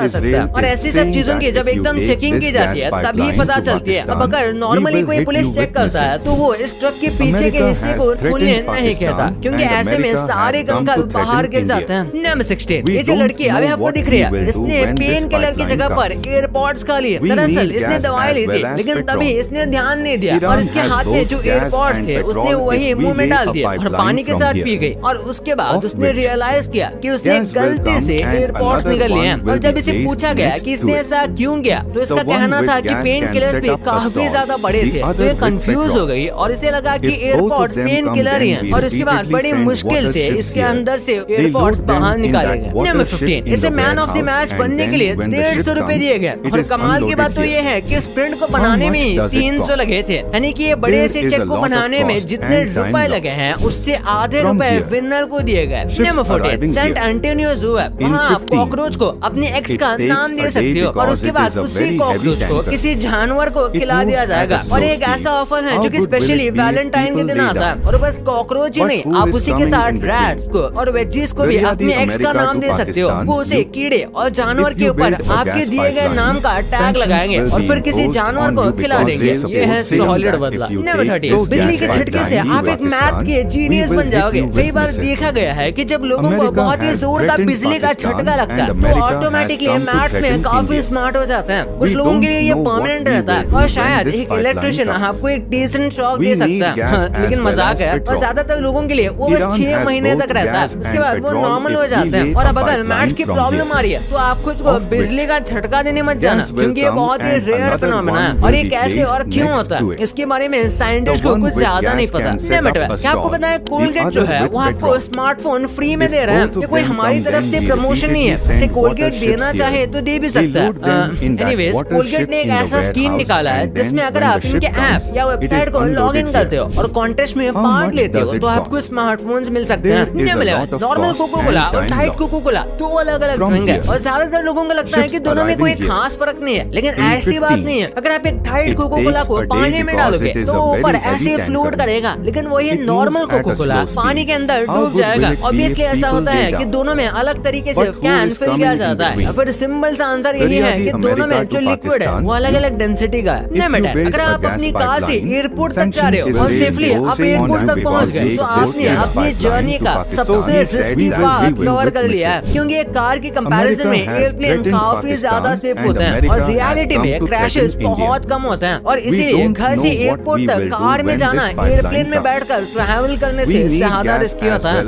जा सकता है। और ऐसी सब चीजों की जब एकदम चेकिंग की जाती है तभी पता चलती है। अब अगर नॉर्मली कोई पुलिस चेक करता है तो वो इस ट्रक के पीछे के हिस्से को खोलने नहीं कहता, क्योंकि ऐसे में सारे कंकाल बाहर गिर जाते हैं। नंबर 16, ये जो लड़की अभी आपको दिख रही है, इसने पेन किलर की जगह पर एयरपॉड्स खा लिए। दरअसल इसने दवाई ली थी, लेकिन तभी इसने ध्यान नहीं दिया और इसके हाथ में जो एयरपॉड्स थे उसने वही मुंह में डाल दिया और पानी के साथ पी गई। और उसके बाद उसने रियलाइज किया कि उसने गलती से एयरपॉड्स निकल लिए हैं। और जब इसे पूछा गया कि इसने ऐसा क्यों किया तो इसका कहना था कि पेन किलर्स भी काफी ज्यादा बड़े थे, तो ये कंफ्यूज हो गई और इसे लगा कि एयरपॉड्स पेन किलर ही हैं। और उसके बाद बड़ी मुश्किल से इसके अंदर से एयरपॉड्स बाहर निकाले गए। नंबर 15, इसे मैन ऑफ द मैच बनने के लिए 150 रुपए दिए गए। और कमाल की बात तो ये है कि स्प्रिंट को बनाने में ही 300 लगे थे, यानी कि ये बड़े से चेक को बनाने में जितने रुपए लगे हैं उससे आधे रुपए विनर को दिए गए। नंबर 14, सेंट एंटोनियो ज़ू है, वहाँ आप कॉकरोच को अपनी एक्स का नाम दे सकते हो और उसके बाद उसी कॉकरोच को किसी जानवर को खिला दिया जाएगा। और एक ऐसा ऑफर है जो कि स्पेशली वैलेंटाइन के दिन आता है। और बस कॉकरोच ही नहीं, आप उसी के साथ रैट्स को और वेजीज को भी अपने एक्स का नाम दे सकते हो। वो उसे कीड़े और जानवर के ऊपर आपके दिए गए नाम का टैग लगाएंगे और फिर किसी जानवर को खिला देंगे। ये है सॉलिड बदला। नंबर 30, बिजली के झटके से आप एक मैथ के जीनियस बन जाओगे। कई बार देखा गया है कि जब लोगों को बहुत ही जोर का बिजली का झटका लगता है तो ऑटोमेटिकली मैथ्स में काफी स्मार्ट हो जाते हैं। कुछ लोगों के लिए ये परमानेंट रहता है और शायद एक इलेक्ट्रिशियन आपको एक डिसेंट शॉक दे सकता है, लेकिन मजाक है। और ज्यादातर लोगों के लिए वो बस 6 महीने तक रहता है, उसके बाद वो नॉर्मल हो जाते हैं। और अब अगर मैथ्स की प्रॉब्लम आ रही है तो आप खुद को बिजली का झटका देने मत जाना, क्योंकि ये बहुत ही रेयर फिनोमेना है। और ये कैसे और क्यों होता है इसके बारे में साइंटिस्ट को कुछ ज्यादा नहीं पता। क्या आपको पता है कोलगेट जो है वो आपको स्मार्टफोन फ्री में दे रहा है? ये कोई हमारी तरफ से प्रमोशन नहीं है, इसे कोलगेट देना चाहे तो दे भी सकता है। एनीवेज, कोलगेट ने एक ऐसा स्कीम निकाला है जिसमें अगर आप इनके ऐप या वेबसाइट को लॉग इन करते हो और कॉन्टेस्ट में पार्ट लेते हो तो आपको स्मार्टफोन्स मिल सकते हैं। नॉर्मल कोको कोला और डाइट कोको कोला दो अलग अलग ड्रिंक है और ज्यादातर लोगों को लगता है कि दोनों में कोई खास फर्क नहीं है, लेकिन ऐसी बात नहीं है। अगर आप एक डाइट कोको कोला को पानी में डालोगे तो ऊपर ऐसे फ्लोट करेगा, लेकिन वही नॉर्मल कोको कोला पानी के अंदर डूब जाएगा। ऑब्वियसली ऐसा होता है कि दोनों में अलग तरीके से कैन फिल किया जाता है। फिर सिंपल सा आंसर यही है कि दोनों में जो लिक्विड है वो अलग अलग डेंसिटी का है। अगर आप अपनी कार से एयरपोर्ट तक जा रहे हो और सेफली आप एयरपोर्ट तक पहुंच गए तो आपने अपनी जर्नी का सबसे रिस्की पार्ट कवर कर लिया है, क्योंकि एक कार की कंपैरिजन में एयरप्लेन काफी ज्यादा सेफ होते हैं और रियलिटी में क्रैशेस बहुत कम होते हैं। और इसीलिए घर से एयरपोर्ट तक कार में जाना एयरप्लेन में बैठकर ट्रैवल करने से ज्यादा रिस्की होता है।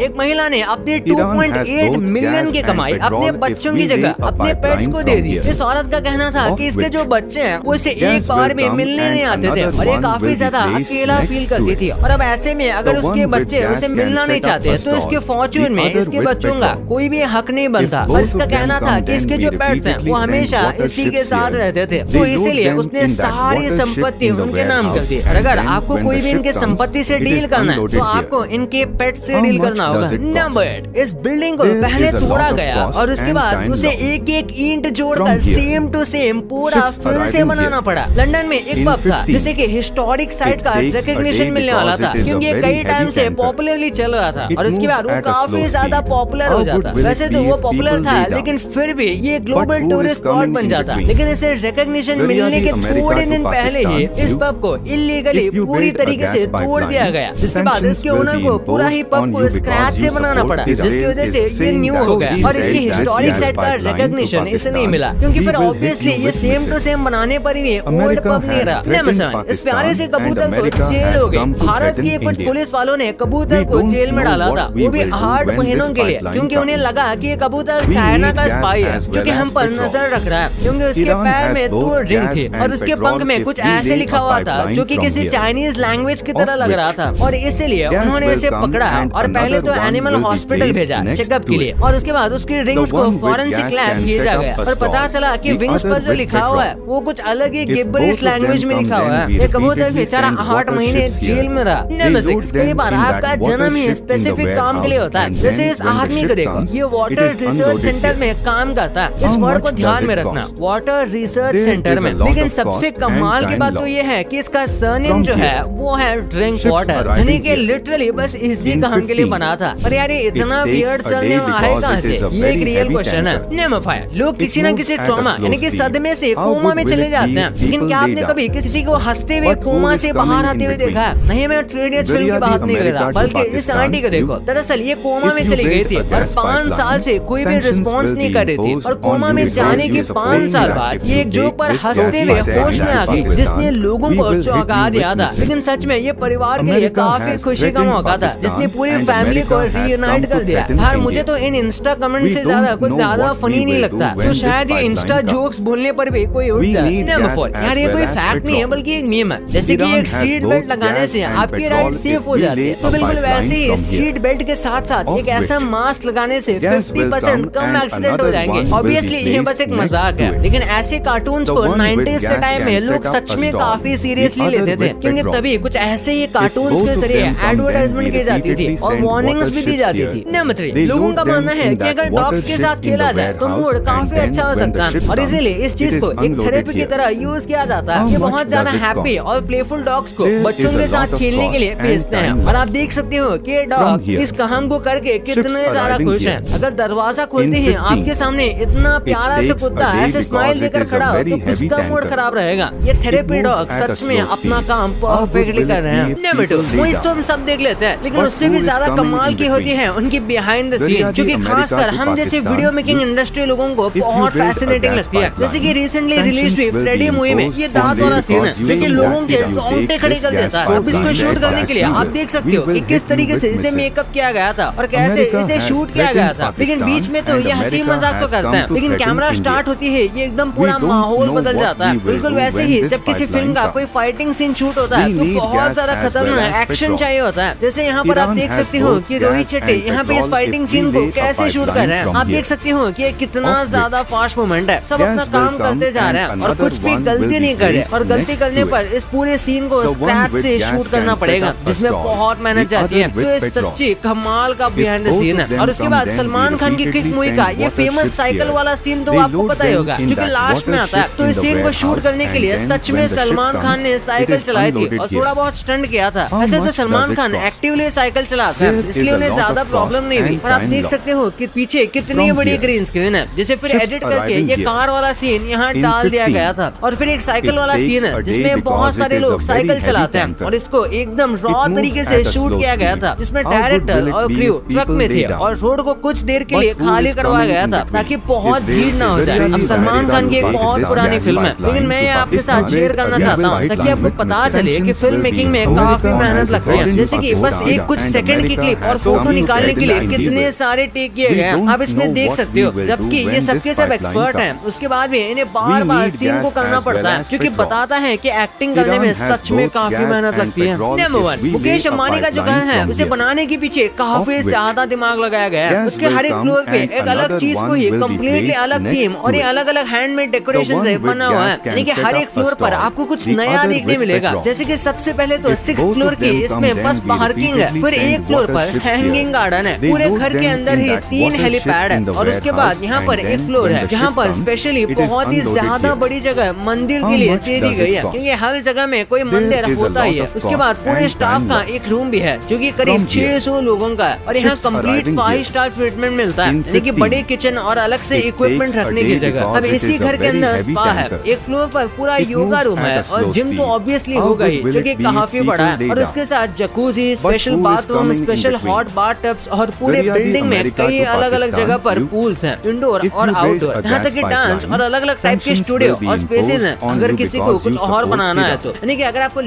एक महिला ने अपने 2.8 मिलियन की कमाई अपने बच्चों की जगह अपने पेट्स को दे दी। इस औरत का कहना था कि इसके जो बच्चे हैं वो इसे एक बार में मिलने नहीं आते थे और ये काफी ज्यादा अकेला फील करती थी। और अब ऐसे में अगर उसके बच्चे उसे मिलना नहीं चाहते तो इसके फॉर्चून में इसके बच्चों का कोई भी हक नहीं बनता। और इसका कहना था कि इसके जो पेट्स हैं वो हमेशा इसी के साथ रहते थे, तो इसीलिए उसने सारी संपत्ति उनके नाम कर दी। और अगर आपको कोई भी इनके संपत्ति से डील करना है तो आपको इनके पेट से डील करना होगा। नंबर 8, इस बिल्डिंग को पहले तोड़ा गया और उसके बाद उसे एक एक ईंट जोड़कर सेम टू सेम पूरा फिर से बनाना पड़ा। लंदन में एक पब था जिसे कि हिस्टोरिक साइट का रिकॉग्निशन मिलने वाला था, क्योंकि ये कई टाइम से पॉपुलरली चल रहा था और उसके बाद वो काफी ज्यादा पॉपुलर हो जाता। वैसे तो वो पॉपुलर था लेकिन फिर भी ये ग्लोबल टूरिस्ट स्पॉट बन जाता। लेकिन इसे रिकॉग्निशन मिलने के थोड़े दिन पहले ही इस पब को इलीगली पूरी तरीके से तोड़ दिया गया, जिसके बाद इसके ओनर को पूरा ही पब को स्क्रैच से बनाना पड़ा, जिसकी वजह से ये न्यू हो गया और इसकी हिस्टोरिक साइट का रिकॉग्निशन इसे नहीं मिला, क्योंकि फिर ऑब्वियसली ये सेम टू सेम बनाने पर ही ओल्ड पब नहीं रहा। इस प्यारे से कबूतर को जेल हो गई। भारत के कुछ पुलिस वालों ने कबूतर को जेल में डाला था, वो भी 8 महीनों के लिए, क्योंकि उन्हें लगा कि ये कबूतर चाइना का स्पाई है जो कि हम पर नजर रख रहा है, क्योंकि उसके पैर में 2 रिंग थी और उसके पंख में कुछ ऐसे लिखा हुआ था जो कि किसी चाइनीज लैंग्वेज की तरह लग रहा था। और इसलिए उन्होंने इसे पकड़ा और पहले तो एनिमल हॉस्पिटल भेजा चेकअप के लिए और उसके बाद उसकी रिंग्स को फॉरेंसिक लैब भेजा गया और पता चला कि विंग्स पर जो लिखा हुआ है वो कुछ अलग ही गिब्बरिश लैंग्वेज में लिखा हुआ है। ये कबूतर बेचारा 8 महीने जेल में रहा। नंबर 6, कई बार आपका जन्म ही स्पेसिफिक काम के लिए होता है। जैसे इस आदमी को देखो, ये वाटर रिसर्च सेंटर में काम करता है। इस वर्ड को ध्यान में रखना, वाटर रिसर्च सेंटर में। लेकिन सबसे कमाल की बात तो ये है कि इसका सरनेम जो है वो है ड्रिंक वाटर, यानी कि लिटरली बस इसी काम के लिए बना था। पर यार ये इतना वियर्ड सरनेम आए कहाँ से, ये एक रियल क्वेश्चन है। नेमोफायर लोग किसी न किसी ट्रॉमा यानी कि सदमे से कोमा में चले जाते हैं। लेकिन क्या आपने कभी किसी को हंसते हुए कोमा से बाहर आते हुए देखा? नहीं, मैं 3 इडियट्स फिल्म की बात नहीं कर रहा, बल्कि इस आंटी को देखो। दरअसल ये कोमा में चली गई थी और 5 साल से कोई भी रिस्पॉन्स नहीं कर रही थी, और कोमा में जाने के 5 साल बाद ये एक जोक पर हंसते हुए होश में आ गई, जिसने लोगों को चौंका दिया था। लेकिन सच में ये परिवार के लिए काफी खुशी का मौका था, जिसने पूरी फैमिली को रीयूनाइट कर दिया। यार मुझे तो इन इंस्टा कमेंट से कुछ ज्यादा फनी नहीं लगता, तो शायद ये इंस्टा जोक्स बोलने पर भी कोई उठ जाए। नंबर 4, यार ये कोई फैक्ट नहीं है बल्कि एक मीम है। जैसे कि एक सीट बेल्ट लगाने से आपकी राइड सेफ हो जाती है, तो बिल्कुल वैसे ही सीट बेल्ट के साथ साथ एक ऐसा मास्क लगाने से 50% कम एक्सीडेंट हो जाएंगे। ऑब्वियसली ये बस एक मजाक है, लेकिन ऐसे कार्टून्स को 90s के टाइम में लोग सच में काफी सीरियसली लेते थे, क्योंकि तभी कुछ ऐसे ही कार्टून्स के जरिए एडवर्टाइजमेंट की जाती थी और वार्निंग्स भी दी जाती थी। नंबर 3, लोगों का मानना है कि अगर डॉग्स के साथ खेला जाए तो मूड काफी अच्छा हो सकता है, और इसीलिए इस चीज को एक थेरेपी की तरह यूज किया जाता है। ये बहुत ज्यादा हैप्पी और प्लेफुल डॉग्स को बच्चों के साथ खेलने के लिए भेजते हैं, और आप देख सकते हो कि ये डॉग इस काम को करके कितने ज्यादा खुश हैं। अगर दरवाजा खोलते ही आपके सामने इतना प्यारा सा कुत्ता ऐसे स्माइल देकर खड़ा हो तो किसका मूड खराब रहेगा। ये थेरेपी डॉग सच में अपना काम परफेक्टली कर रहे हैं। नंबर 2, मूवीज तो हम सब देख लेते हैं, लेकिन उससे भी ज्यादा कमाल की होती है उनकी बिहाइंड द सीन, जो कि खासकर हम जैसे वीडियो मेकिंग इंडस्ट्री लोगों को बहुत फैसिनेटिंग लगती है। जैसे कि रिसेंटली रिलीज हुई फ्रेडी मूवी में ये दांत वाला सीन है, लेकिन लोगों के रोंगटे खड़े कर देता है। अब इसको शूट करने के लिए आप देख सकते हो कि किस तरीके से इसे मेकअप किया गया था और कैसे इसे शूट किया गया था। लेकिन बीच में तो ये हंसी मजाक तो करते हैं, लेकिन कैमरा स्टार्ट होती है ये एकदम पूरा माहौल बदल जाता है। बिल्कुल वैसे ही जब किसी फिल्म का कोई फाइटिंग सीन शूट होता है तो बहुत ज्यादा खतरनाक एक्शन चाहिए होता है। जैसे यहाँ पर आप देख सकते हो कि रोहित शेट्टी यहाँ पे इस फाइटिंग सीन को कैसे शूट कर रहे हैं। आप देख सकते हो कि कितना ज्यादा फास्ट मूवमेंट है, सब अपना काम करते जा रहे हैं और कुछ भी गलती नहीं कर रहे, और गलती करने पर इस पूरे सीन को स्क्रैच से शूट करना पड़ेगा, जिसमें बहुत मेहनत जाती है। तो ये सच्ची कमाल का बिहाइंड द सीन है। और उसके बाद सलमान खान की किक मूवी का ये फेमस साइकिल वाला सीन तो आपको पता ही होगा, जो कि लास्ट में आता है। तो इस सीन को शूट करने के लिए सच में सलमान खान ने साइकिल चलाई थी और थोड़ा बहुत स्टंट किया था। ऐसे तो सलमान खान एक्टिवली साइकिल चलाते हैं, इसलिए उन्हें ज्यादा प्रॉब्लम नहीं हुई। और आप देख सकते हो कि पीछे कितनी बड़ी ग्रीन स्क्रीन है, जिसे फिर एडिट करके ये कार वाला सीन यहाँ डाल दिया गया था। और फिर एक साइकिल वाला सीन है जिसमें बहुत सारे लोग साइकिल चलाते हैं, और इसको एकदम रॉ तरीके से शूट किया गया था, जिसमें डायरेक्टर और क्रू ट्रक में थे और रोड को कुछ देर के लिए खाली करवाया गया था ताकि बहुत भीड़ ना हो जाए। अब सलमान खान की एक बहुत पुरानी फिल्म है, लेकिन मैं ये आपके साथ शेयर करना चाहता हूँ ताकि आपको पता चले कि फिल्म मेकिंग में काफी मेहनत लगती है। जैसे कि बस एक कुछ सेकंड की क्लिप और फोटो निकालने के लिए कितने सारे टेक किए गए हैं आप इसमें देख सकते हो। जबकि ये सबके सब एक्सपर्ट हैं, उसके बाद भी इन्हें बार बार सीन को करना पड़ता है, क्योंकि बताता है कि एक्टिंग करने में सच में काफी मेहनत लगती है। नंबर 1, मुकेश अंबानी का जो घर है उसे बनाने के पीछे काफी ज्यादा दिमाग लगाया गया है। उसके हर एक फ्लोर पे एक अलग चीज को ही कम्प्लीटली अलग थीम और ये अलग अलग हैंडमेड डेकोरेशन से बना हुआ है, यानी कि हर एक फ्लोर पर आपको कुछ नया देखने मिलेगा। जैसे कि सबसे पहले तो 6th फ्लोर की इसमें बस पार्किंग है, फिर एक फ्लोर पर हैंगिंग गार्डन है, पूरे घर के अंदर ही 3 हेलीपैड है, और उसके बाद यहाँ पर एक फ्लोर है जहाँ पर स्पेशली बहुत ही ज्यादा बड़ी जगह मंदिर के लिए दे दी गई है, क्योंकि हर जगह में कोई मंदिर होता ही है। उसके बाद पूरे स्टाफ का एक रूम भी है जो कि करीब 600 लोगों का है, और यहाँ कंप्लीट 5 स्टार ट्रीटमेंट मिलता है, यानी कि बड़े किचन और अलग से इक्विपमेंट रखने की जगह। अब इसी घर के अंदर स्पा है, एक फ्लोर पर पूरा योगा रूम है, और जिम तो ऑब्वियसली होगा ही जो कि काफी बड़ा है, और उसके साथ jacuzzi, special bathroom, special hot bath tubs, और पूरे बिल्डिंग में कई अलग अलग जगह पर पूल्स हैं, इंडोर और आउटडोर, यहाँ तक कि डांस और अलग अलग टाइप के स्टूडियो और स्पेसेस हैं, अगर किसी को कुछ और बनाना है तो। यानी कि अगर आपको